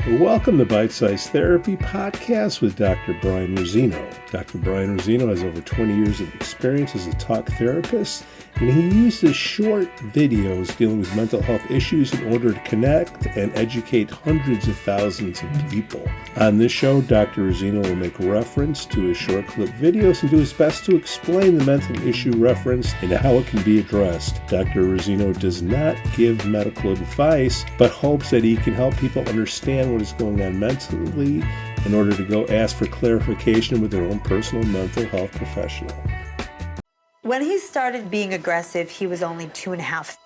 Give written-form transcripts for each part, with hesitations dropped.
Welcome to Bitesized Therapy Podcast with Dr. Brian Razzino. Dr. Brian Razzino has over 20 years of experience as a talk therapist, and he uses short videos dealing with mental health issues in order to connect and educate hundreds of thousands of people. On this show, Dr. Razzino will make reference to his short clip videos and do his best to explain the mental issue referenced and how it can be addressed. Dr. Razzino does not give medical advice, but hopes that he can help people understand what is going on mentally in order to go ask for clarification with their own personal mental health professional. When he started being aggressive, he was only 2.5.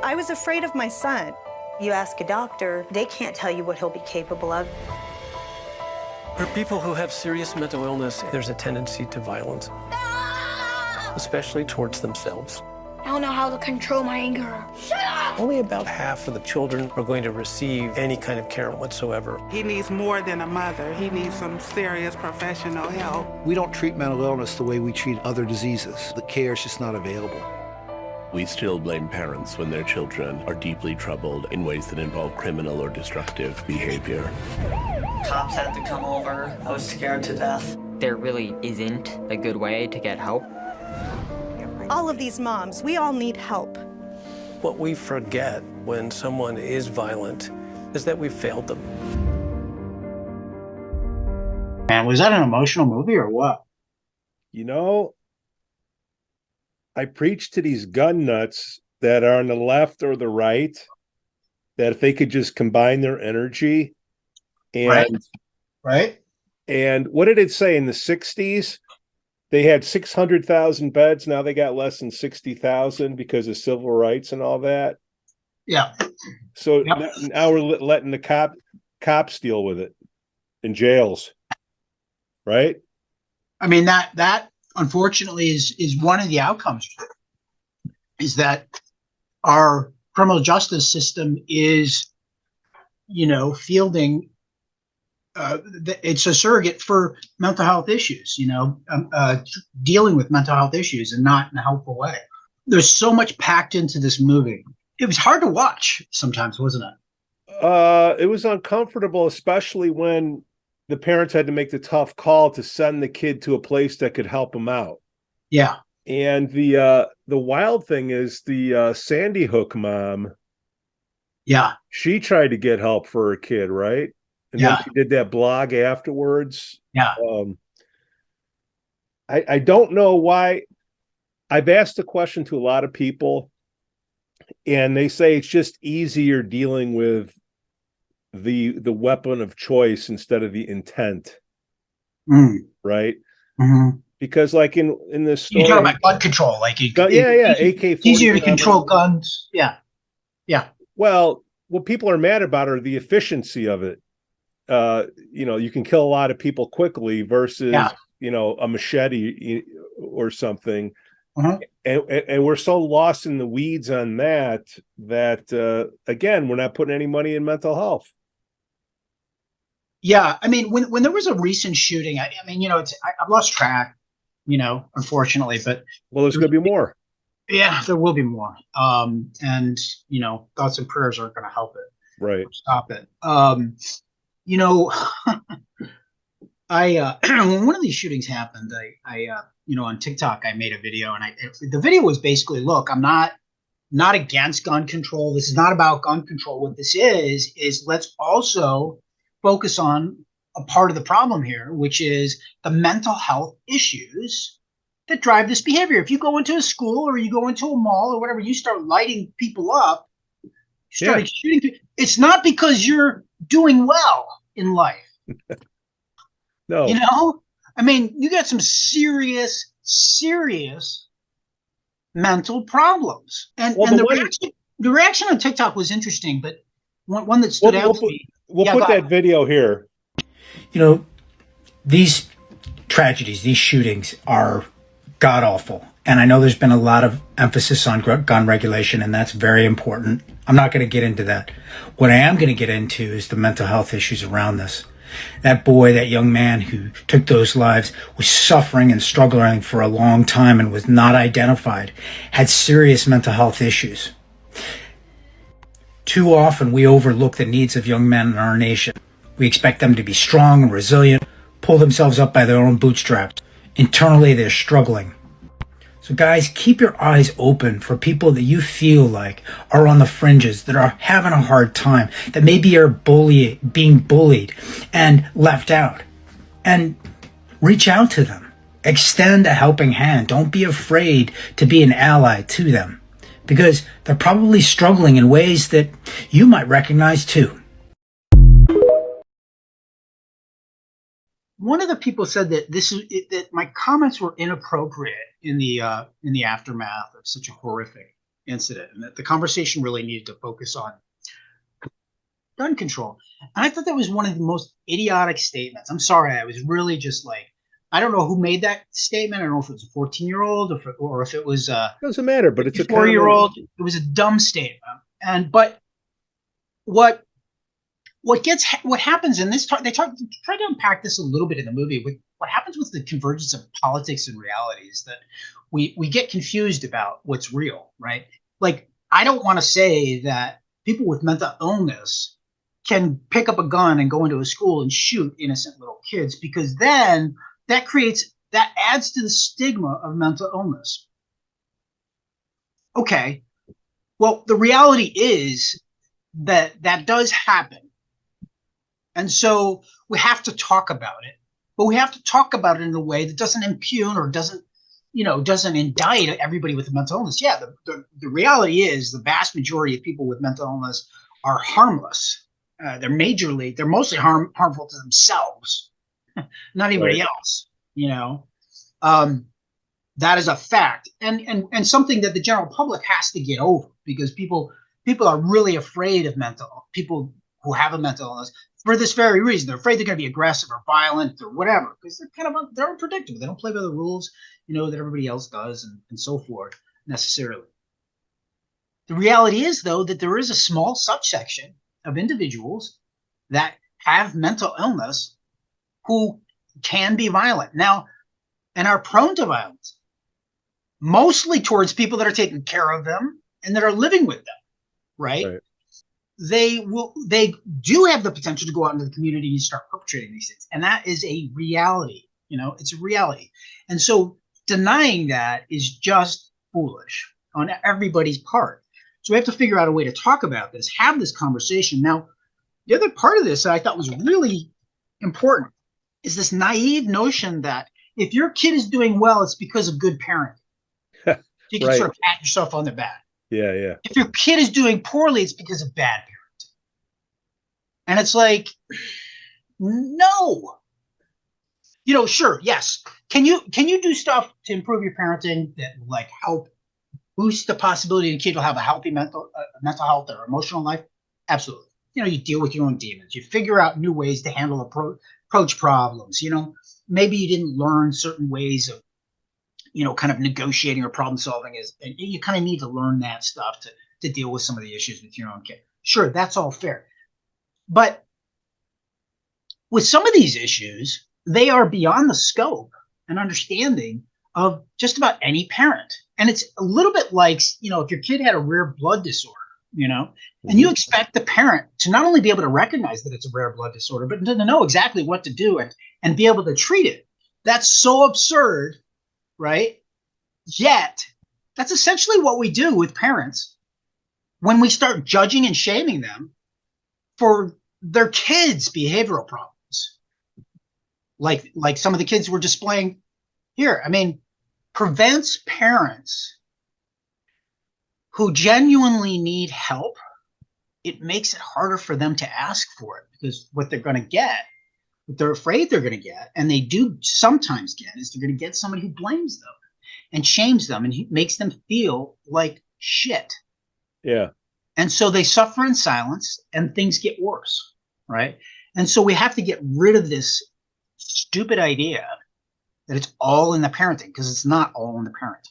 I was afraid of my son. You ask a doctor, they can't tell you what he'll be capable of. For people who have serious mental illness, there's a tendency to violence, especially towards themselves. I don't know how to control my anger. Shut up! Only about half of the children are going to receive any kind of care whatsoever. He needs more than a mother. He needs some serious professional help. We don't treat mental illness the way we treat other diseases. The care is just not available. We still blame parents when their children are deeply troubled in ways that involve criminal or destructive behavior. Cops had to come over. I was scared to death. There really isn't a good way to get help. All of these moms, we all need help. What we forget when someone is violent is that we've failed them. Man, was that an emotional movie or what? You know, I preach to these gun nuts that are on the left or the right, that if they could just combine their energy and right. And what did it say in the 60s? They had 600,000 beds. Now they got less than 60,000 because of civil rights and all that. Yeah. So now we're letting the cops deal with it in jails, right? I mean, that unfortunately is one of the outcomes, is that our criminal justice system is, fielding. It's a surrogate for mental health issues, dealing with mental health issues and not in a helpful way. There's so much packed into this movie. It was hard to watch sometimes, wasn't it? It was uncomfortable, especially when the parents had to make the tough call to send the kid to a place that could help him out. Yeah. And the wild thing is the Sandy Hook mom. Yeah. She tried to get help for her kid, right? And then she did that blog afterwards. Yeah. I don't know why. I've asked the question to a lot of people, and they say it's just easier dealing with the weapon of choice instead of the intent. Right? Mm-hmm. Because like in this story, you're talking about gun control, like AK-47. Easier to control guns. Yeah. Well, what people are mad about are the efficiency of it. You can kill a lot of people quickly versus, a machete or something. Uh-huh. And we're so lost in the weeds on that, again, we're not putting any money in mental health. Yeah. I mean, when there was a recent shooting, I've lost track, unfortunately, but. Well, there's going to be more. Yeah, there will be more. And thoughts and prayers aren't going to help it. Right. Stop it. When one of these shootings happened, I on TikTok, I made a video, and the video was basically, look, I'm not against gun control. This is not about gun control. What this is let's also focus on a part of the problem here, which is the mental health issues that drive this behavior. If you go into a school or you go into a mall or whatever, you start lighting people up, shooting people, it's not because you're doing well in life. No. You got some serious mental problems. And the reaction on TikTok was interesting, but one that stood out to me. We'll put that video here. These tragedies, these shootings are god awful. And I know there's been a lot of emphasis on gun regulation, and that's very important. I'm not going to get into that. What I am going to get into is the mental health issues around this. That boy, that young man who took those lives, was suffering and struggling for a long time and was not identified, had serious mental health issues. Too often we overlook the needs of young men in our nation. We expect them to be strong and resilient, pull themselves up by their own bootstraps. Internally, they're struggling. So guys, keep your eyes open for people that you feel like are on the fringes, that are having a hard time, that maybe are being bullied and left out. And reach out to them. Extend a helping hand. Don't be afraid to be an ally to them, because they're probably struggling in ways that you might recognize too. One of the people said that that my comments were inappropriate in the aftermath of such a horrific incident, and that the conversation really needed to focus on gun control. And I thought that was one of the most idiotic statements. I'm sorry, I was really just like, I don't know who made that statement. I don't know if it was a 14-year-old or if it was doesn't matter, but it's a 4-year-old. It was a dumb statement. But what happens in this talk, they try to unpack this a little bit in the movie. What happens with the convergence of politics and reality is that we get confused about what's real, right? Like, I don't want to say that people with mental illness can pick up a gun and go into a school and shoot innocent little kids, because then that adds to the stigma of mental illness. Okay, well, the reality is that does happen. And so we have to talk about it, but we have to talk about it in a way that doesn't impugn or doesn't indict everybody with a mental illness. Yeah, the reality is the vast majority of people with mental illness are harmless. They're mostly harmful to themselves, not anybody else. That is a fact, and something that the general public has to get over, because people are really afraid of people who have a mental illness for this very reason. They're afraid they're going to be aggressive or violent or whatever, because they're unpredictable. They don't play by the rules, that everybody else does, and so forth necessarily. The reality is, though, that there is a small subsection of individuals that have mental illness who can be violent now and are prone to violence, mostly towards people that are taking care of them and that are living with them, right? They do have the potential to go out into the community and start perpetrating these things, and that is a reality. It's a reality. And so denying that is just foolish on everybody's part. So we have to figure out a way to talk about this, have this conversation. Now, the other part of this that I thought was really important is this naive notion that if your kid is doing well, it's because of good parenting. You can sort of pat yourself on the back. Yeah. If your kid is doing poorly, it's because of bad parenting. And it's like, no. Sure, yes. Can you do stuff to improve your parenting that will help boost the possibility the kid will have a healthy mental health or emotional life? Absolutely. You deal with your own demons. You figure out new ways to handle approach problems. Maybe you didn't learn certain ways of kind of negotiating or problem solving and you kind of need to learn that stuff to deal with some of the issues with your own kid. Sure, that's all fair. But with some of these issues, they are beyond the scope and understanding of just about any parent. And it's a little bit like, if your kid had a rare blood disorder, and you expect the parent to not only be able to recognize that it's a rare blood disorder, but to know exactly what to do and be able to treat it. That's so absurd. Right? Yet, that's essentially what we do with parents when we start judging and shaming them for their kids' behavioral problems. Like some of the kids we're displaying here. I mean, prevents parents who genuinely need help. It makes it harder for them to ask for it, because what they're going to get, what they're afraid they're going to get, and they do sometimes get, is they're going to get somebody who blames them and shames them and makes them feel like shit. Yeah. And so they suffer in silence and things get worse, right? And so we have to get rid of this stupid idea that it's all in the parenting, because it's not all in the parent.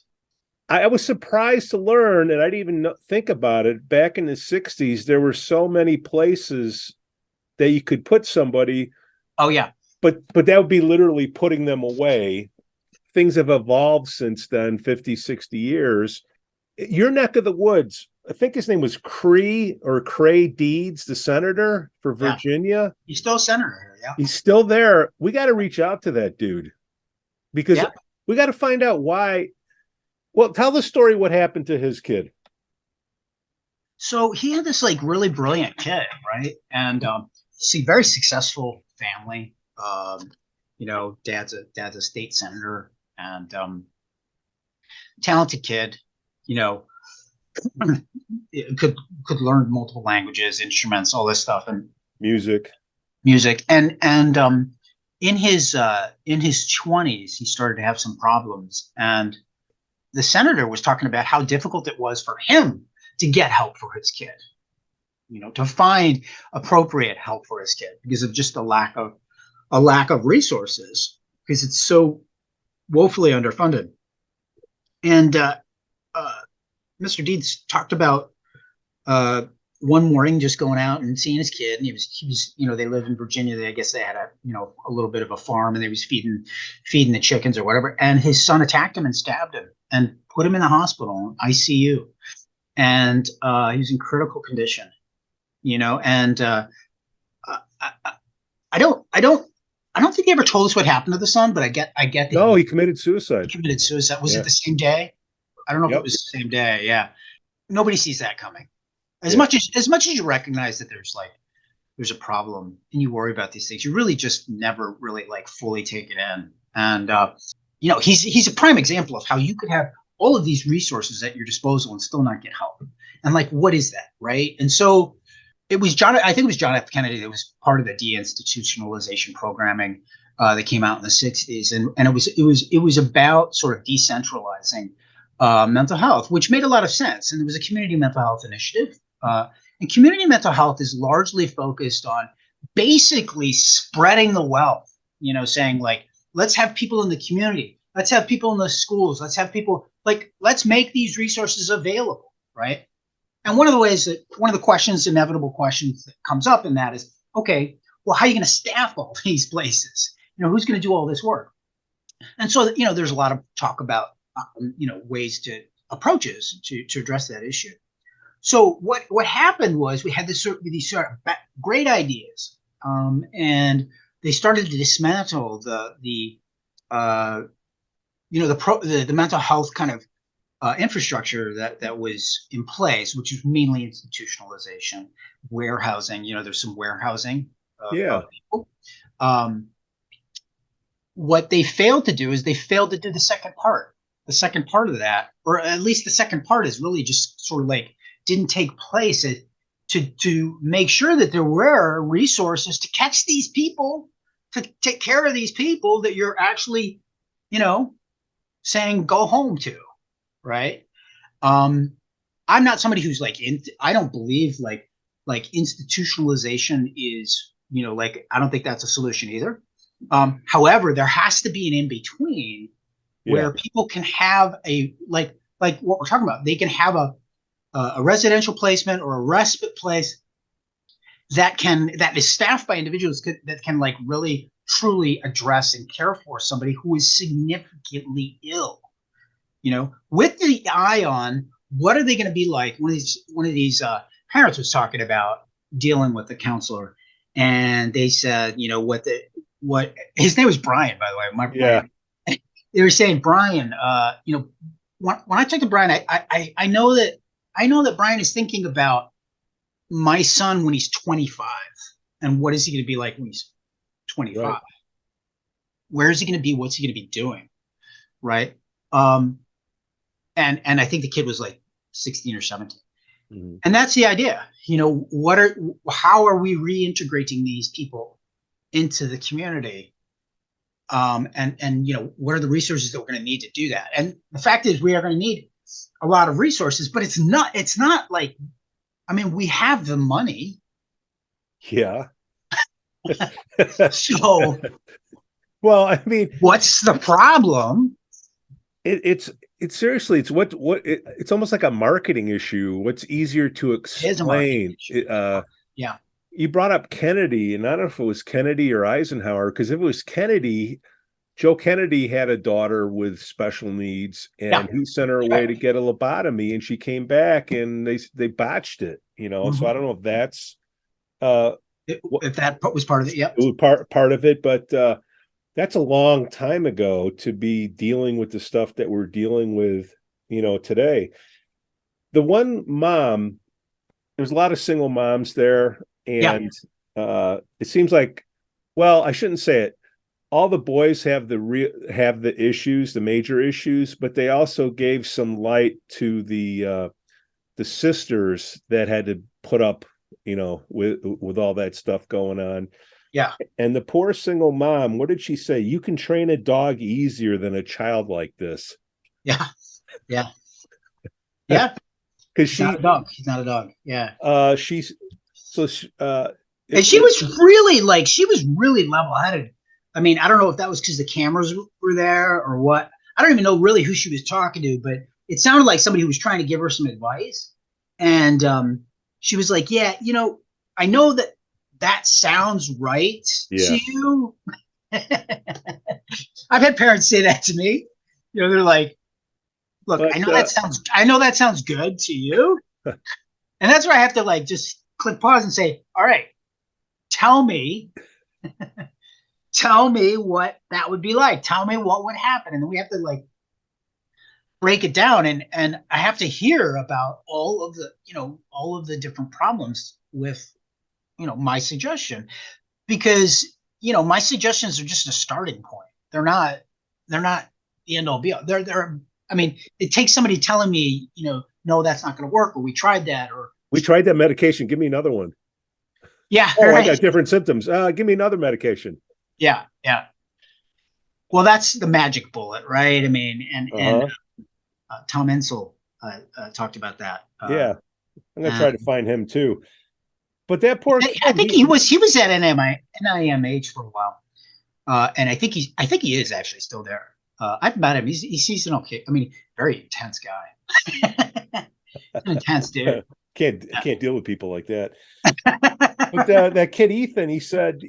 I was surprised to learn, and I didn't even think about it, back in the 60s, there were so many places that you could put somebody. Oh, yeah. But that would be literally putting them away. Things have evolved since then, 50, 60 years. Your neck of the woods, I think his name was Creigh Deeds, the senator for Virginia. He's still a senator. Yeah. He's still there. We got to reach out to that dude because we got to find out why. Well, tell the story. What happened to his kid? So he had this like really brilliant kid, right? And very successful family. You know, dad's a state senator and talented kid. You know, could learn multiple languages, instruments, all this stuff, and music. And in his 20s, he started to have some problems, and the senator was talking about how difficult it was for him to get help for his kid, you know, to find appropriate help for his kid because of just a lack of resources, because it's so woefully underfunded. And Mr. Deeds talked about one morning just going out and seeing his kid, and he was, you know, they live in Virginia. I guess they had a little bit of a farm, and they was feeding the chickens or whatever. And his son attacked him and stabbed him and put him in the hospital, ICU. And he was in critical condition, you know. And I don't think he ever told us what happened to the son, but I get that. No, he committed suicide. Was it the same day? I don't know if it was the same day. Yeah. Nobody sees that coming. As much as you recognize that there's a problem and you worry about these things, you really just never really like fully take it in. And you know, he's a prime example of how you could have all of these resources at your disposal and still not get help. And like, what is that, right? And so I think it was John F. Kennedy that was part of the deinstitutionalization programming that came out in the 60s, and it was about sort of decentralizing mental health, which made a lot of sense. And there was a community mental health initiative. And community mental health is largely focused on basically spreading the wealth, you know, saying like, let's have people in the community. Let's have people in the schools. Let's have people let's make these resources available, right? And one of the inevitable questions that comes up in that is, okay, well, how are you going to staff all these places? You know, who's going to do all this work? And so, you know, there's a lot of talk about, you know, approaches to address that issue. So what happened was we had these sort of great ideas, and they started to dismantle the mental health kind of infrastructure that was in place, which is mainly institutionalization, warehousing. You know, there's some warehousing. Of people. What they failed to do is they failed to do the second part. The second part of that, or at least the second part, is really just sort of like didn't take place to make sure that there were resources to catch these people, to take care of these people that you're actually, you know, saying go home to, right? I'm not somebody who's like I don't believe like institutionalization is, you know, like I don't think that's a solution either. However, there has to be an in-between where people can have a like what we're talking about. They can have a residential placement or a respite place that is staffed by individuals that can like really truly address and care for somebody who is significantly ill, you know, with the eye on what are they going to be like. One of these parents was talking about dealing with the counselor, and they said, you know, what his name was Brian, by the way. They were saying, Brian, you know, when I talk to Brian, I know that Brian is thinking about my son when he's 25, and what is he going to be like when he's 25? Right. Where is he going to be? What's he going to be doing? Right. And I think the kid was like 16 or 17. Mm-hmm. And that's the idea. You know, how are we reintegrating these people into the community? And you know, what are the resources that we're going to need to do that? And the fact is, we are going to need a lot of resources, but it's not like, I mean, we have the money. Yeah. So, well, I mean, what's the problem? It's seriously, it's almost like a marketing issue. What's easier to explain? Yeah. You brought up Kennedy, and I don't know if it was Kennedy or Eisenhower, because if it was Kennedy, Joe Kennedy had a daughter with special needs, and he sent her away to get a lobotomy, and she came back, and they botched it. So I don't know if that's if that was part of it. Yep, it was part of it, but that's a long time ago to be dealing with the stuff that we're dealing with, today. The one mom, there's a lot of single moms there, and it seems like, well, I shouldn't say it. All the boys have the issues, the major issues, but they also gave some light to the sisters that had to put up, with all that stuff going on. Yeah. And the poor single mom, what did she say? You can train a dog easier than a child like this. Yeah. Yeah. Because she's not a dog. She's not a dog. Yeah. And she was really level-headed. I mean, I don't know if that was because the cameras were there or what. I don't even know really who she was talking to, but it sounded like somebody who was trying to give her some advice. And she was like, yeah, I know that sounds right to you. I've had parents say that to me. They're like, look, I know that sounds good to you. And that's where I have to just click pause and say, all right, tell me what that would be like. Tell me what would happen. And then we have to break it down. And I have to hear about all of the different problems with, my suggestion, because, my suggestions are just a starting point. They're not the end all be all. I mean, it takes somebody telling me, no, that's not going to work, or we tried that, or we tried that medication. Give me another one. Yeah. Oh, right. I got different symptoms. Give me another medication. Yeah. Yeah. Well, that's the magic bullet, right? I mean, and Tom Insel talked about that. Yeah. I'm going to try to find him too. But that poor kid, I think he was at NIMH for a while. And I think he is actually still there. I've met him. He's an okay. I mean, very intense guy. An intense dude. Can't deal with people like that. But that kid Ethan, he said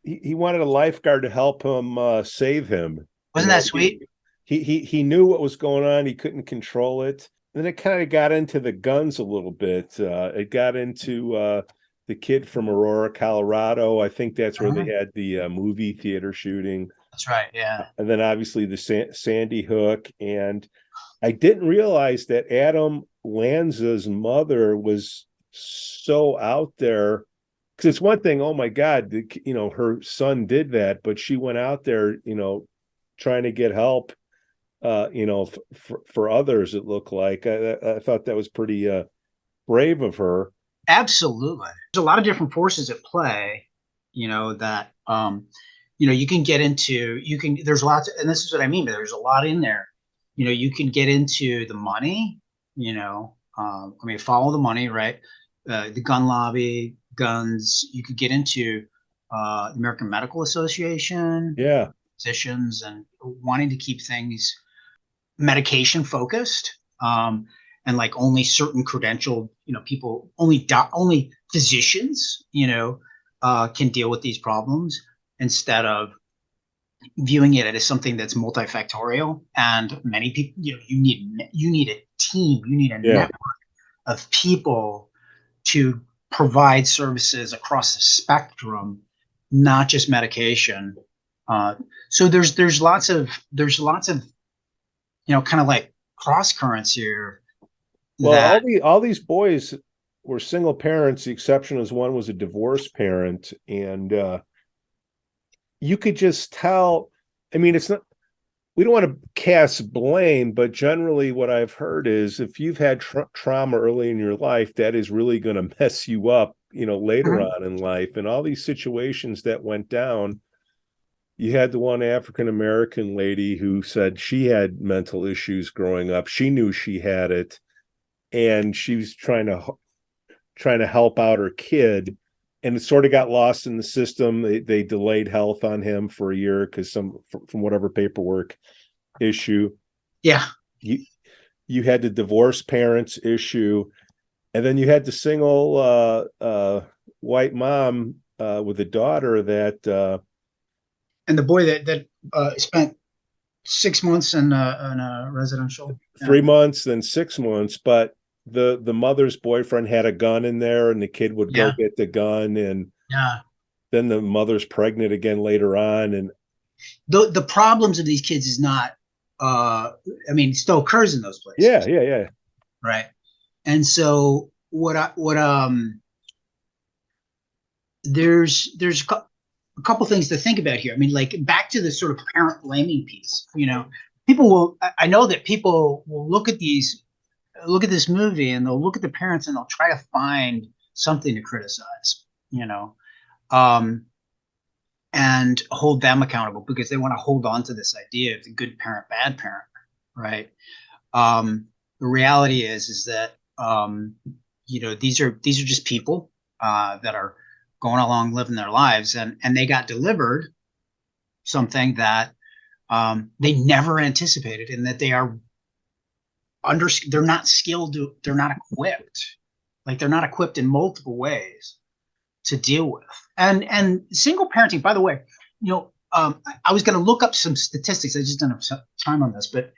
he wanted a lifeguard to help him save him. Wasn't that sweet? He knew what was going on. He couldn't control it. And then it kind of got into the guns a little bit. It got into the kid from Aurora, Colorado. I think that's where they had the movie theater shooting. That's right. Yeah. And then obviously the Sandy Hook. And I didn't realize that Adam Lanza's mother was so out there. Because it's one thing, oh my God, her son did that, but she went out there, trying to get help, for others. It looked like I thought that was pretty brave of her. Absolutely. There's a lot of different forces at play, that you can get into. There's lots, and this is what I mean. But there's a lot in there. You can get into the money. Follow the money, right? The gun lobby, guns. You could get into the American Medical Association. Yeah. Physicians and wanting to keep things medication focused, and only certain credentialed, people, only physicians, can deal with these problems, instead of viewing it as something that's multifactorial. And many people, you need a team, you need a network of people to provide services across the spectrum, not just medication. So there's lots of kind of cross currents here. Well, all these boys were single parents. The exception is one was a divorced parent, and you could just tell. I mean, it's not. We don't want to cast blame, but generally, what I've heard is if you've had trauma early in your life, that is really going to mess you up, later on in life. And all these situations that went down. You had the one African-American lady who said she had mental issues growing up. She knew she had it, and she was trying to help out her kid, and it sort of got lost in the system. They delayed health on him for a year because from whatever paperwork issue. Yeah. You had the divorced parents issue, and then you had the single white mom with a daughter that And the boy that spent 6 months in a residential. 3 months, then 6 months, but the mother's boyfriend had a gun in there, and the kid would go get the gun, and then the mother's pregnant again later on, and the problems of these kids is not. I mean, it still occurs in those places. Yeah. Right. And so there's a couple things to think about here. I mean, like back to the sort of parent blaming piece, I know that people will look at this movie and they'll look at the parents and they'll try to find something to criticize, and hold them accountable because they want to hold on to this idea of the good parent, bad parent, right? The reality is that, these are just people that are going along living their lives, and they got delivered something that they never anticipated, and that they're not skilled, they're not equipped. Like they're not equipped in multiple ways to deal with. And single parenting, by the way, I was going to look up some statistics. I just don't have time on this, but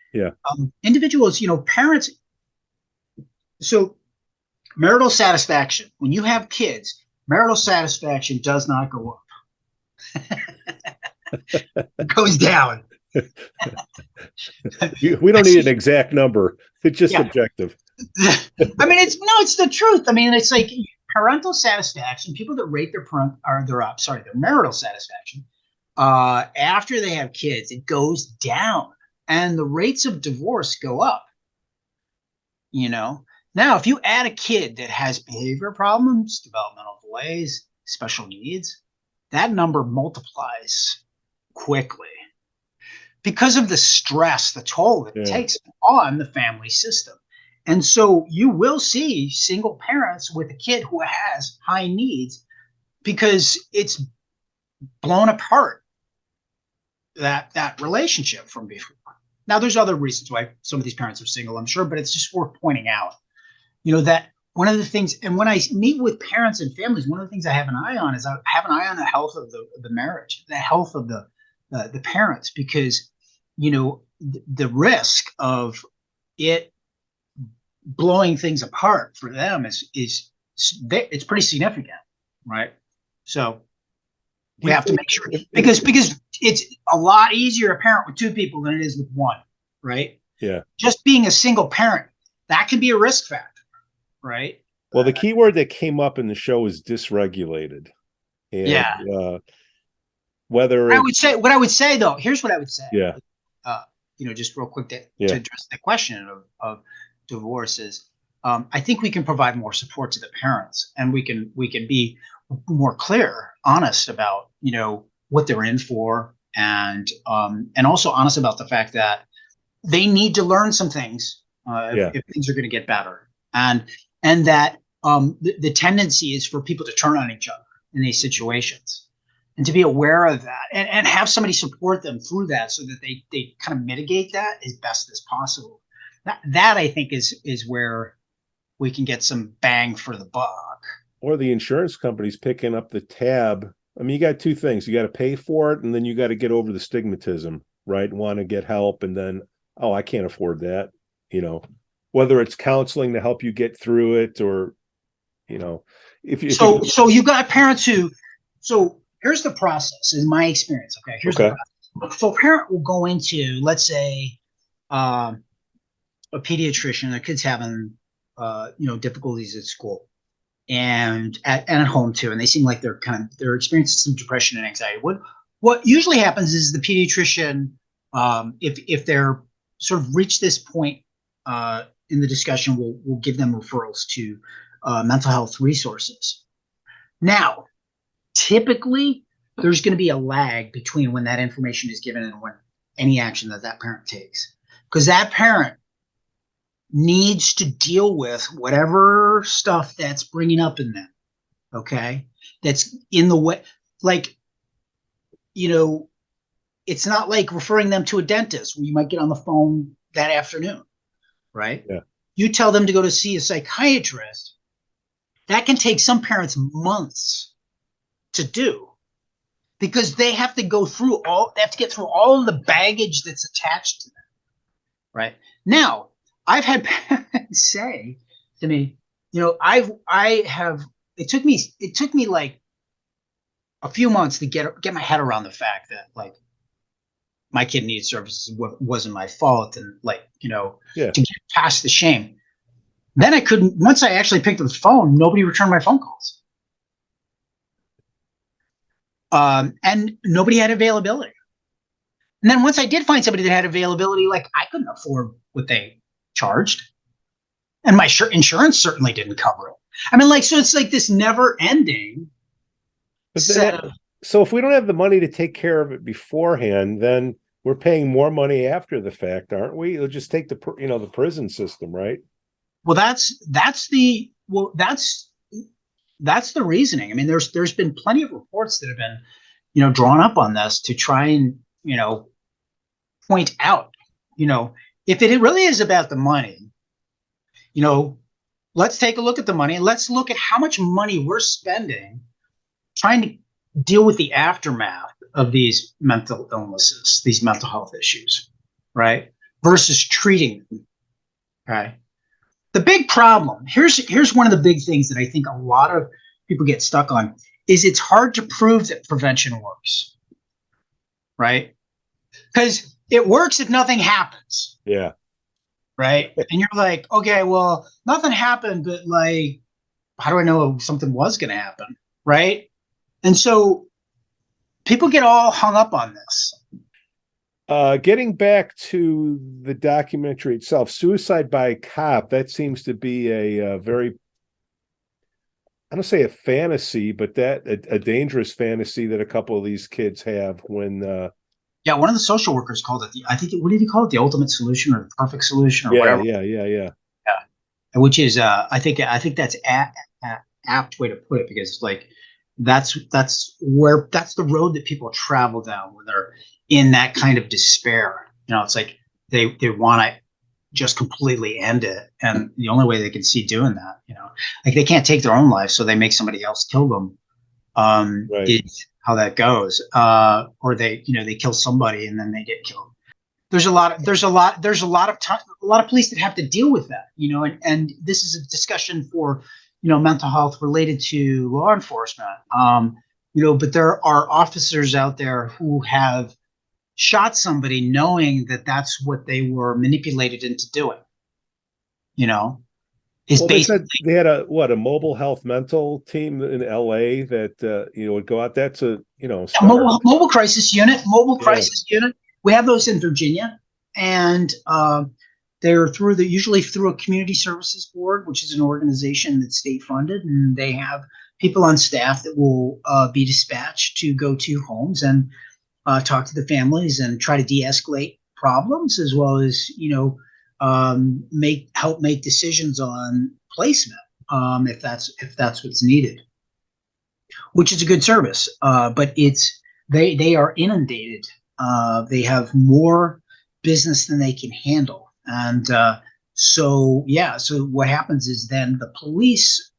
individuals, parents. So marital satisfaction, when you have kids, marital satisfaction does not go up. It goes down. We don't need an exact number. It's just subjective. I mean, it's the truth. I mean, it's like parental satisfaction, people that rate their marital satisfaction, after they have kids, it goes down, and the rates of divorce go up. Now, if you add a kid that has behavior problems, developmental delays, special needs, that number multiplies quickly because of the stress, the toll that it takes on the family system. And so you will see single parents with a kid who has high needs because it's blown apart that relationship from before. Now, there's other reasons why some of these parents are single, I'm sure, but it's just worth pointing out, that one of the things, and when I meet with parents and families, one of the things I have an eye on is I have an eye on the health of the marriage, the health of the parents, because, the risk of it blowing things apart for them is it's pretty significant, right? So we have to make sure, because it's a lot easier to parent with two people than it is with one, right? Yeah. Just being a single parent, that can be a risk factor, right? Well, the key word that came up in the show is dysregulated. And, whether what I would say though, here's what I would say. Yeah. Just real quick to address the question of divorce is, I think we can provide more support to the parents, and we can be more clear, honest about, what they're in for, and also honest about the fact that they need to learn some things if things are going to get better, and that the tendency is for people to turn on each other in these situations, and to be aware of that, and have somebody support them through that so that they kind of mitigate that as best as possible. That I think is where we can get some bang for the buck. Or the insurance companies picking up the tab. I mean, you got two things. You got to pay for it, and then you got to get over the stigmatism, right? Want to get help, and then, I can't afford that. Whether it's counseling to help you get through it, or, So you got parents who, so here's the process in my experience. Okay. Here's the process. So a parent will go into, let's say, a pediatrician, their kid's having, difficulties at school and at home too. And they seem like they're experiencing some depression and anxiety. What usually happens is the pediatrician, if they're sort of reached this point in the discussion, will give them referrals to mental health resources. Now, typically, there's going to be a lag between when that information is given and when any action that parent takes, because that parent needs to deal with whatever stuff that's bringing up in them. Okay, that's in the way, like, it's not like referring them to a dentist where you might get on the phone that afternoon, right? Yeah. You tell them to go to see a psychiatrist. That can take some parents months to do. because they have to go through they have to get through all of the baggage that's attached to them. Right now, I've had parents say to me, it took me like a few months to get my head around the fact that like my kid needed services wasn't my fault, and to get past the shame. Then I couldn't. Once I actually picked up the phone, nobody returned my phone calls, and nobody had availability. And then once I did find somebody that had availability, like I couldn't afford what they charged, and my insurance certainly didn't cover it. I mean, so it's like this never-ending. So if we don't have the money to take care of it beforehand, then we're paying more money after the fact, aren't we? It'll just take the prison system, right? Well, that's the reasoning. I mean, there's been plenty of reports that have been, drawn up on this to try and, point out, if it really is about the money, let's take a look at the money and let's look at how much money we're spending trying to deal with the aftermath of these mental illnesses, these mental health issues, right? Versus treating them, right? The big problem, here's one of the big things that I think a lot of people get stuck on, is it's hard to prove that prevention works, right? Because it works if nothing happens. Yeah. Right? And you're like, okay, well, nothing happened, but like, how do I know something was going to happen? Right? And so people get all hung up on this. Getting back to the documentary itself, Suicide by Cop, that seems to be a very, I don't say a fantasy, but a dangerous fantasy that a couple of these kids have when. One of the social workers called it what did he call it? The ultimate solution or the perfect solution or whatever. Yeah. Which is, I think that's apt way to put it, because like that's the road that people travel down when they're in that kind of despair. It's like they want to just completely end it, and the only way they can see doing that, like they can't take their own life, so they make somebody else kill them. Right. Is how that goes. Or they kill somebody and then they get killed. There's a lot of police that have to deal with that, and this is a discussion for, mental health related to law enforcement. But there are officers out there who have shot somebody knowing that that's what they were manipulated into doing. They said they had a mobile health mental team in LA that would go out. That's a mobile crisis unit. Crisis unit. We have those in Virginia, and they're usually through a community services board, which is an organization that's state funded, and they have people on staff that will be dispatched to go to homes and talk to the families and try to de-escalate problems, as well as help make decisions on placement if that's what's needed, which is a good service. But they are inundated. They have more business than they can handle, and so what happens is then the police,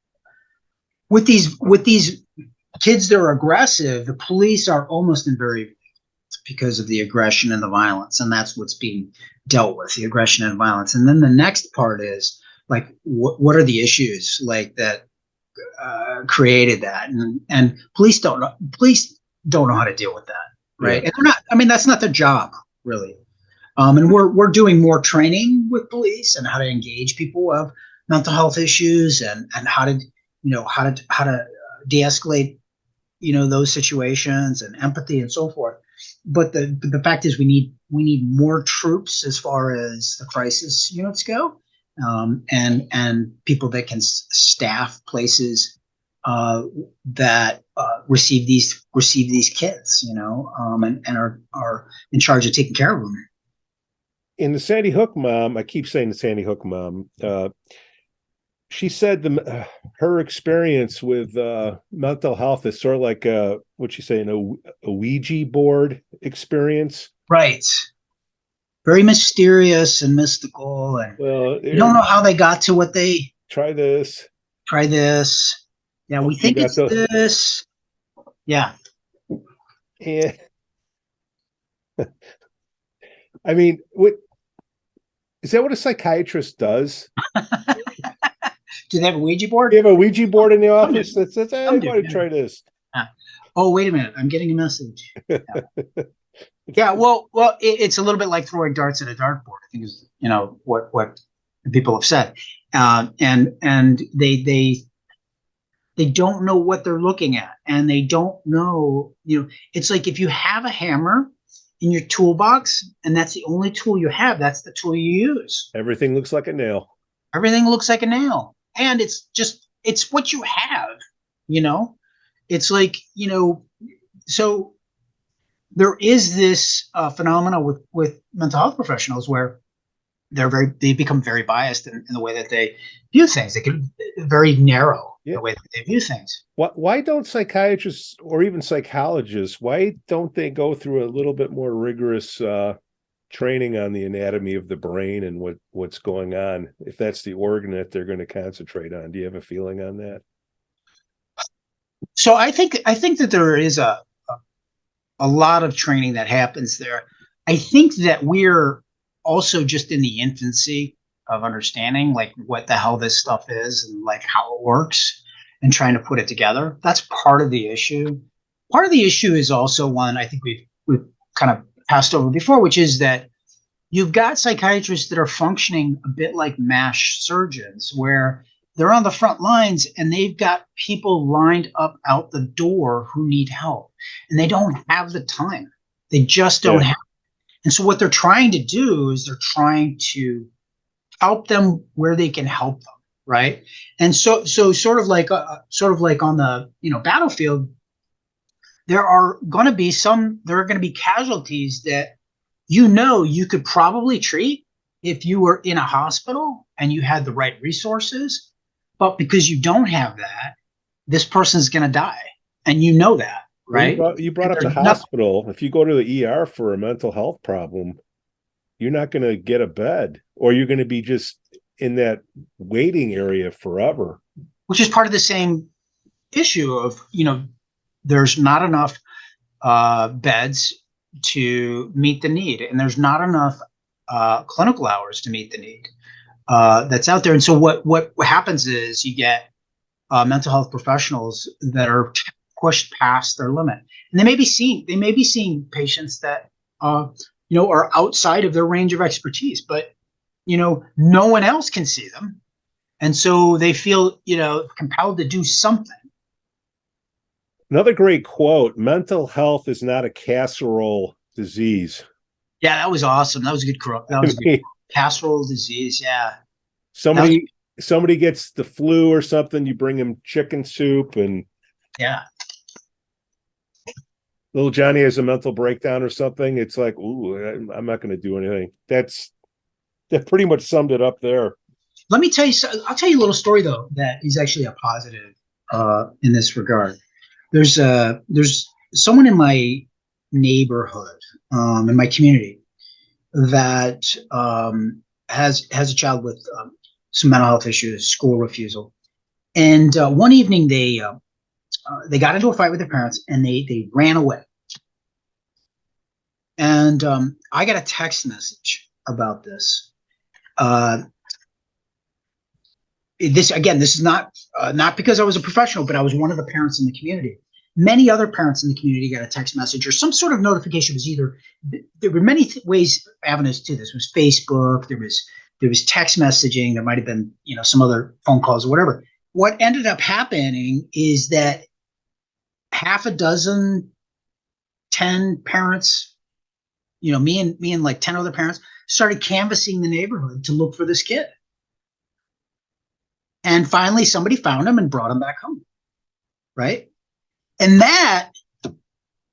with these kids that are aggressive, the police are almost invariably, because of the aggression and the violence, and that's what's being dealt with, the aggression and violence. And then the next part is like, what are the issues like that created that, and police don't know how to deal with that, right? Yeah. And they're not. I mean, that's not their job, really. And we're doing more training with police and how to engage people who have mental health issues, and how to de-escalate those situations, and empathy and so forth. But the fact is, we need more troops as far as the crisis units go, and people that can staff places that receive these kids, and are in charge of taking care of them. In the Sandy Hook mom, I keep saying the Sandy Hook mom, she said her experience with mental health is sort of like what she say, a Ouija board experience. Right. Very mysterious and mystical, and you don't know how they got to what they try this. Yeah, we think it's this. Yeah. And I mean, is that what a psychiatrist does? Do they have a Ouija board? Do you have a Ouija board in the office that says, "Hey, I want to try this"? Oh, wait a minute! I'm getting a message. Yeah, well, it's a little bit like throwing darts at a dartboard. I think is what people have said, and they don't know what they're looking at, and they don't know. It's like if you have a hammer in your toolbox, and that's the only tool you have. That's the tool you use. Everything looks like a nail. Everything looks like a nail, and it's what you have. It's like so. There is this phenomena with mental health professionals where they become very biased in the way that they view things. They can very narrow the way that they view things. Why don't psychiatrists or even psychologists, why don't they go through a little bit more rigorous training on the anatomy of the brain and what's going on, if that's the organ that they're going to concentrate on? Do you have a feeling on that? So I think that there is a lot of training that happens there. I think that we're also just in the infancy of understanding like what the hell this stuff is and like how it works and trying to put it together. That's part of the issue. Part of the issue is also one I think we've kind of passed over before, which is that you've got psychiatrists that are functioning a bit like MASH surgeons, where they're on the front lines and they've got people lined up out the door who need help, and they don't have the time. They just don't have it. And so what they're trying to do is they're trying to help them where they can help them, right? And so sort of like on the battlefield, there are going to be casualties that you could probably treat if you were in a hospital and you had the right resources. But because you don't have that, this person's going to die. And you know that, right? You brought up the hospital. If you go to the ER for a mental health problem, you're not going to get a bed, or you're going to be just in that waiting area forever. Which is part of the same issue of, there's not enough beds to meet the need. And there's not enough clinical hours to meet the need. That's out there. And so what happens is you get mental health professionals that are pushed past their limit, and they may be seeing patients that are outside of their range of expertise, but no one else can see them, and so they feel compelled to do something. Another great quote: "Mental health is not a casserole disease." Yeah, that was awesome. That was a good quote. That was a good casserole disease. Yeah. Somebody gets the flu or something, you bring them chicken soup, and little Johnny has a mental breakdown or something. It's like, ooh, I'm not going to do anything. That pretty much summed it up there. Let me tell you. I'll tell you a little story though that is actually a positive in this regard. There's someone in my neighborhood, in my community, that has a child with some mental health issues, school refusal, and one evening they got into a fight with their parents and they ran away. And I got a text message about this. This is not because I was a professional, but I was one of the parents in the community. Many other parents in the community got a text message or some sort of notification. It was either, there were many avenues to this. It was Facebook, there was text messaging, there might have been, some other phone calls or whatever. What ended up happening is that half a dozen, 10 parents, me and like 10 other parents started canvassing the neighborhood to look for this kid. And finally somebody found him and brought him back home. Right. And that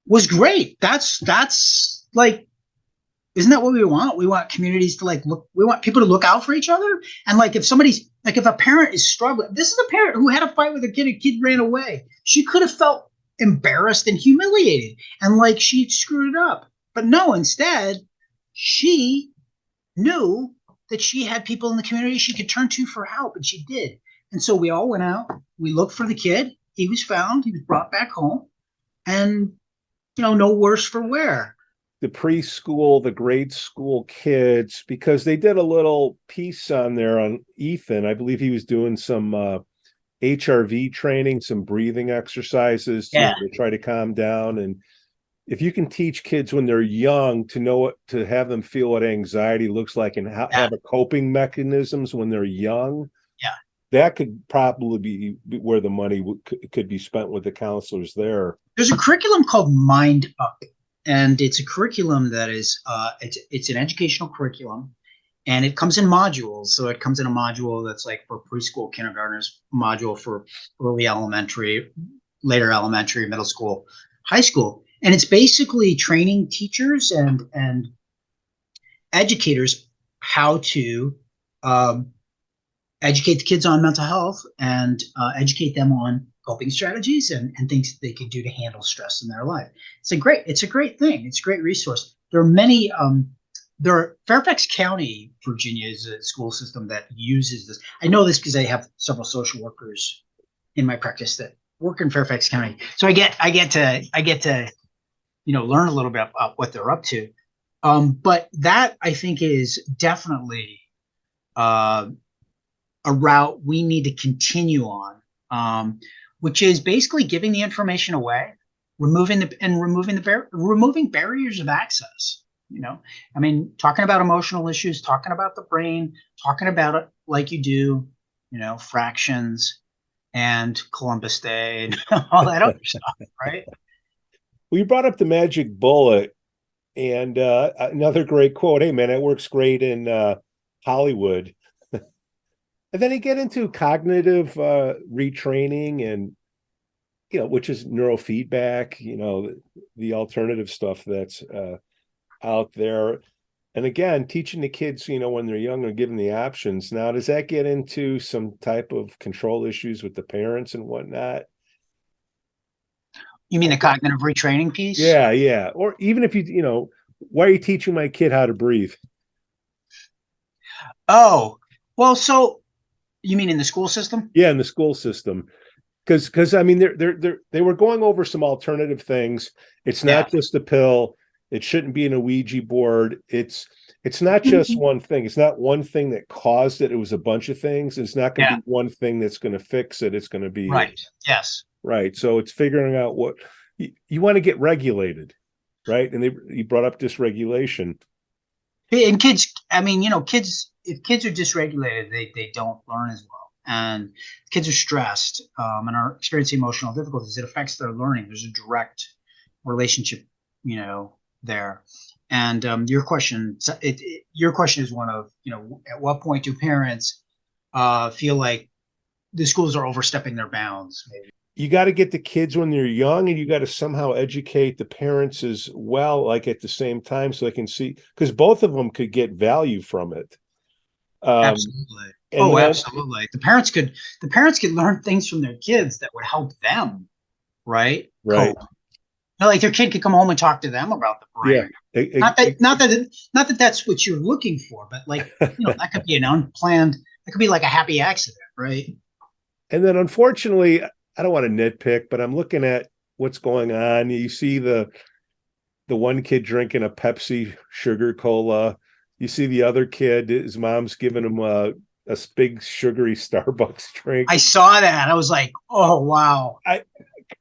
was great. That's like, isn't that what we want? We want communities to we want people to look out for each other. And like, if a parent is struggling, this is a parent who had a fight with a kid ran away. She could have felt embarrassed and humiliated and like she screwed it up. But no, instead, she knew that she had people in the community she could turn to for help, and she did. And so we all went out, we looked for the kid, he was found, he was brought back home, and no worse for wear. The preschool, the grade school kids, because they did a little piece on there on Ethan. I believe he was doing some HRV training, some breathing exercises to try to calm down. And if you can teach kids when they're young to know what, to have them feel what anxiety looks like and have a coping mechanisms when they're young, that could probably be where the money could be spent with the counselors there. There's a curriculum called Mind Up. And it's a curriculum that is, it's an educational curriculum, and it comes in modules. So it comes in a module that's like for preschool kindergartners, module for early elementary, later elementary, middle school, high school. And it's basically training teachers and educators how to educate the kids on mental health and educate them on coping strategies and things that they could do to handle stress in their life. It's a great thing. It's a great resource. There are many, Fairfax County, Virginia is a school system that uses this. I know this because I have several social workers in my practice that work in Fairfax County. So I get to, learn a little bit about what they're up to. But that I think is definitely a route we need to continue on. Which is basically giving the information away, removing barriers of access. Talking about emotional issues, talking about the brain, talking about it like you do, fractions and Columbus Day and all that other stuff, right? Well, you brought up the magic bullet, and another great quote. Hey, man, it works great in Hollywood. And then you get into cognitive retraining and, which is neurofeedback, the alternative stuff that's out there. And again, teaching the kids, when they're young and giving the options. Now, does that get into some type of control issues with the parents and whatnot? You mean the cognitive retraining piece? Yeah. Or even if why are you teaching my kid how to breathe? Oh, well, so you mean in the school system? Yeah, in the school system. Because I mean, they were going over some alternative things. It's not just a pill. It shouldn't be in a Ouija board. It's not just one thing. It's not one thing that caused it. It was a bunch of things. It's not going to be one thing that's going to fix it. It's going to be right. Yes. Right. So it's figuring out what you want to get regulated, right? And you brought up dysregulation. And kids, if kids are dysregulated, they don't learn as well. And kids are stressed and are experiencing emotional difficulties. It affects their learning. There's a direct relationship, there. And your question is one of, at what point do parents feel like the schools are overstepping their bounds? Maybe. You got to get the kids when they're young, and you got to somehow educate the parents as well, like at the same time, so they can see, because both of them could get value from it. Absolutely. Absolutely. The parents could learn things from their kids that would help them, right? Right. Like their kid could come home and talk to them about the brain. Yeah. Not that that's what you're looking for, but like, that could be an unplanned, it could be like a happy accident, right? And then unfortunately, I don't want to nitpick, but I'm looking at what's going on. You see the one kid drinking a Pepsi sugar cola. You see the other kid, his mom's giving him a big sugary Starbucks drink. I saw that. I was like, oh, wow.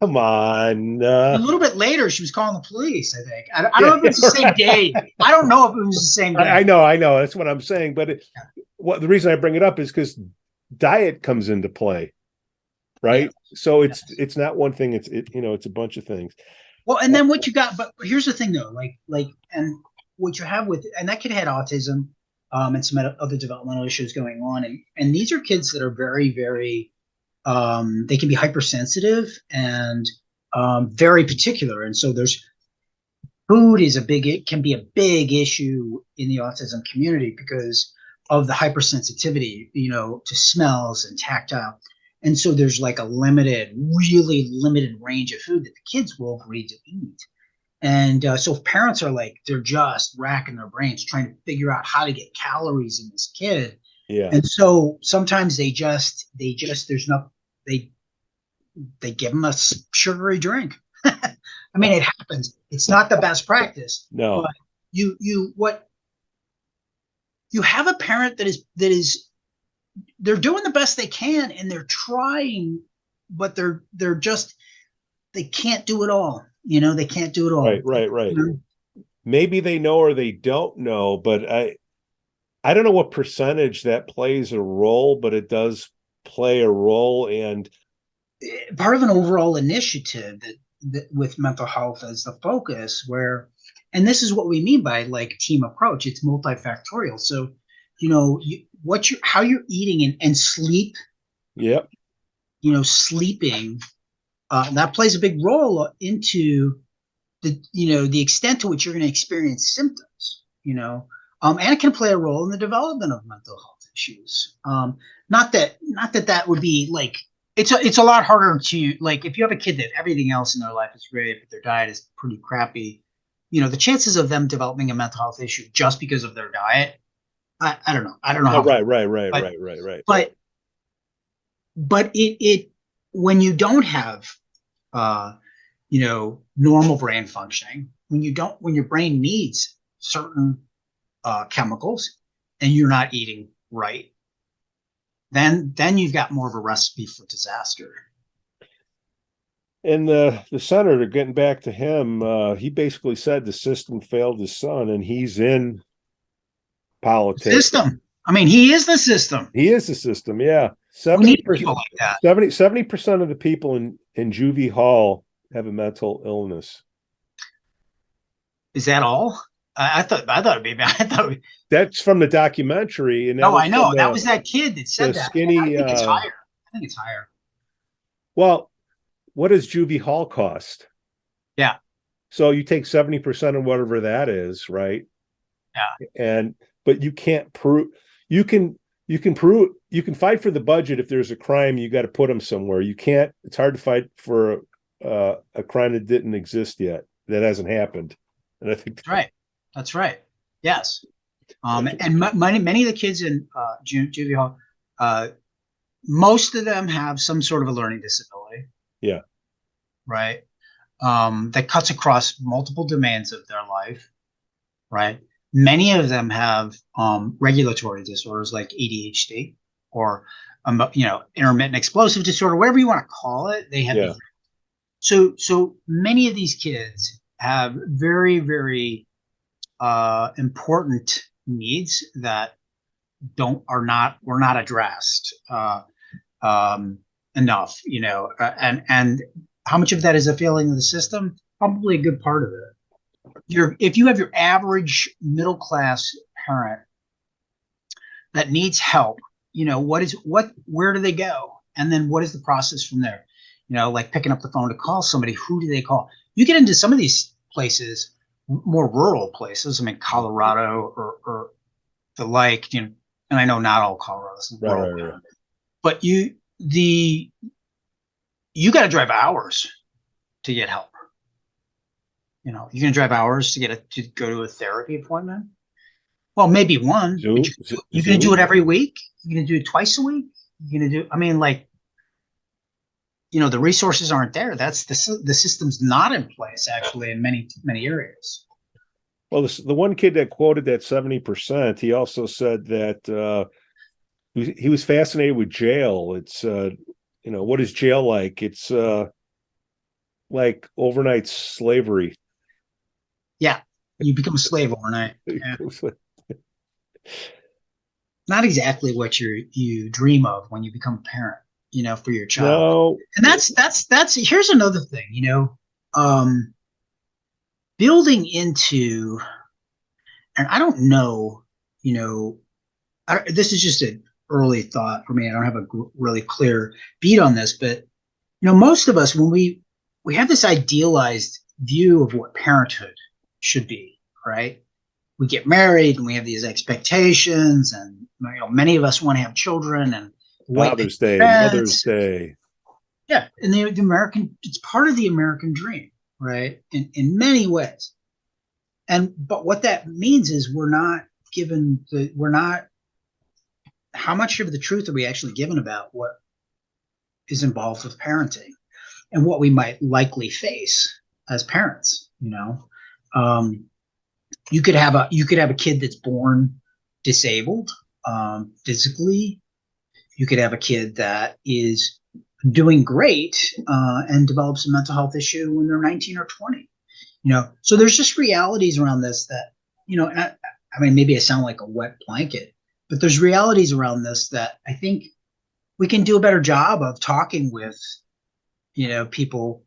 Come on. A little bit later, she was calling the police, I think. I don't know if it's the same day. I don't know if it was the same day. I know. That's what I'm saying. But the reason I bring it up is because diet comes into play, right? Yeah. So it's not one thing. It's a bunch of things. Well, and then what you got, but here's the thing though, and what you have and that kid had autism and some other developmental issues going on. And these are kids that are very, very, they can be hypersensitive and very particular. And so food can be a big issue in the autism community because of the hypersensitivity, to smells and tactile. And so there's like a really limited range of food that the kids will agree to eat. And so if parents are like, they're just racking their brains trying to figure out how to get calories in this kid. Yeah. And so sometimes they give them a sugary drink. I mean, it happens. It's not the best practice. No. But you have a parent that is they're doing the best they can and they're trying, but they can't do it all. They can't do it all. Right. Maybe they know or they don't know, but I don't know what percentage that plays a role, but it does play a role. And part of an overall initiative that with mental health as the focus, and this is what we mean by like team approach. It's multifactorial. So, how you're eating and sleep. Yep. Sleeping, that plays a big role into the extent to which you're going to experience symptoms, and it can play a role in the development of mental health issues. Not that would be like, it's a lot harder to, like, if you have a kid that everything else in their life is great, but their diet is pretty crappy, the chances of them developing a mental health issue just because of their diet, I don't know. I don't know how. Right. But it when you don't have, normal brain functioning, when your brain needs certain chemicals and you're not eating right, then you've got more of a recipe for disaster. And the senator, getting back to him, he basically said the system failed his son, and he's in politics. System. I mean, he is the system. He is the system. Yeah. 70% of the people in juvie hall have a mental illness. Is that all? I thought it'd be bad. That's from the documentary. And I know that was that kid that said that. Skinny. I think it's higher. Well, what does juvie hall cost? Yeah. So you take 70% of whatever that is, right? Yeah. But you can't prove. You can fight for the budget. If there's a crime, you got to put them somewhere. You can't. It's hard to fight for a crime that didn't exist yet, that hasn't happened. And I think that's right. Yes. And many of the kids in juvie hall, most of them have some sort of a learning disability. Yeah. Right. That cuts across multiple domains of their life. Right. Many of them have regulatory disorders like ADHD or intermittent explosive disorder, whatever you want to call it. They have. Yeah. So many of these kids have very, very important needs that were not addressed enough. And how much of that is a failing of the system? Probably a good part of it. If you have your average middle class parent that needs help, where do they go? And then what is the process from there? Like picking up the phone to call somebody, who do they call? You get into some of these places, more rural places. I mean, Colorado or the like, and I know not all Colorado is rural, right. But you got to drive hours to get help. You're going to drive hours to go to a therapy appointment. Well, maybe one. You're going to do it every week. You're going to do it twice a week. You're going to do. I mean, like, the resources aren't there. That's the system's not in place actually in many areas. Well, the one kid that quoted that 70%, he also said that he was fascinated with jail. It's what is jail like? It's like overnight slavery. Yeah, you become a slave overnight. Yeah. Not exactly what you dream of when you become a parent, for your child. No. And that's here's another thing, building into, and I don't know, this is just an early thought for me. I don't have a really clear beat on this, but most of us, when we have this idealized view of what parenthood should be, right? We get married and we have these expectations, and many of us want to have children and Mother's Day. Yeah, and the American, it's part of the American dream, right? In many ways. But what that means is how much of the truth are we actually given about what is involved with parenting and what we might likely face as parents. You could have a kid that's born disabled physically. You could have a kid that is doing great and develops a mental health issue when they're 19 or 20. So there's just realities around this that, and I mean, maybe I sound like a wet blanket, but there's realities around this that I think we can do a better job of talking with, people,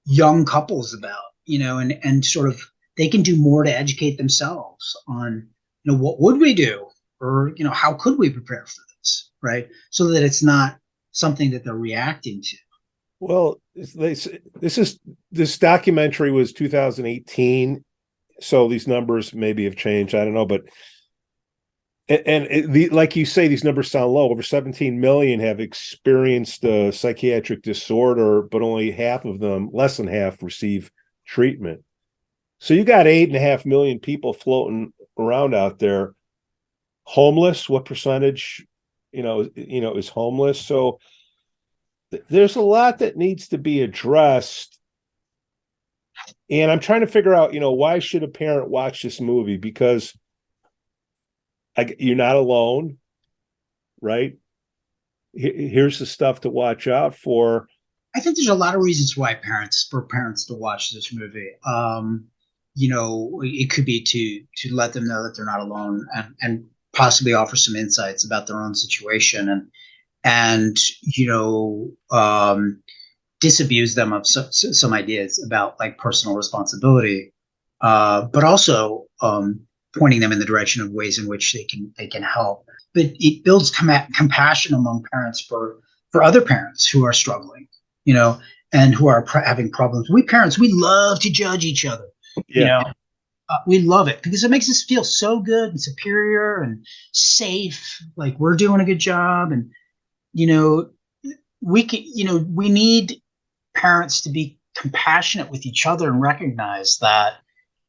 young couples about, and sort of they can do more to educate themselves on, what would we do, or, how could we prepare for this, right? So that it's not something that they're reacting to. Well, this documentary was 2018, so these numbers maybe have changed. I don't know, but like you say, these numbers sound low. Over 17 million have experienced a psychiatric disorder, but only less than half, receive treatment. So you got 8.5 million people floating around out there. Homeless, what percentage, is homeless? So there's a lot that needs to be addressed. And I'm trying to figure out, why should a parent watch this movie? Because you're not alone, right? Here's the stuff to watch out for. I think there's a lot of reasons why for parents to watch this movie. It could be to let them know that they're not alone, and possibly offer some insights about their own situation, and disabuse them of some ideas about like personal responsibility, but also pointing them in the direction of ways in which they can help. But it builds compassion among parents for other parents who are struggling, and who are having problems. We parents, we love to judge each other. We love it because it makes us feel so good and superior and safe, like we're doing a good job. And we need parents to be compassionate with each other and recognize that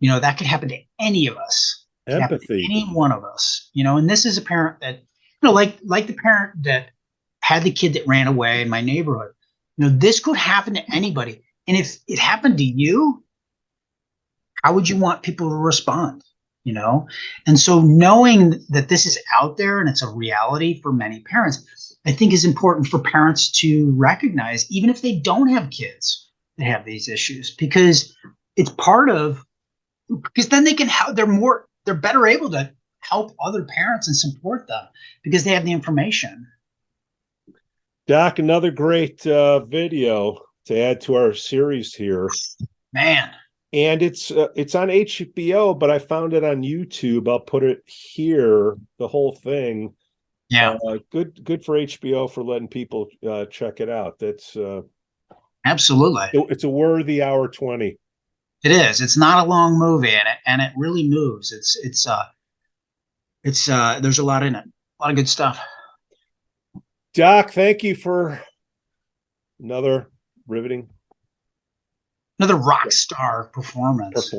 that could happen to any of us. Empathy, any one of us. And this is a parent that like the parent that had the kid that ran away in my neighborhood. This could happen to anybody, and if it happened to you, how would you want people to respond? And so knowing that this is out there and it's a reality for many parents, I think is important for parents to recognize, even if they don't have kids that have these issues, because it's because then they can help. They're better able to help other parents and support them because they have the information. Doc, another great video to add to our series here. Man. And it's on HBO, but I found it on YouTube. I'll put it here, the whole thing. Yeah. Good for HBO for letting people check it out. That's absolutely. It's a worthy hour 20. It is. It's not a long movie, and it really moves. It's there's a lot in it. A lot of good stuff. Doc, thank you for another riveting, another rock star performance.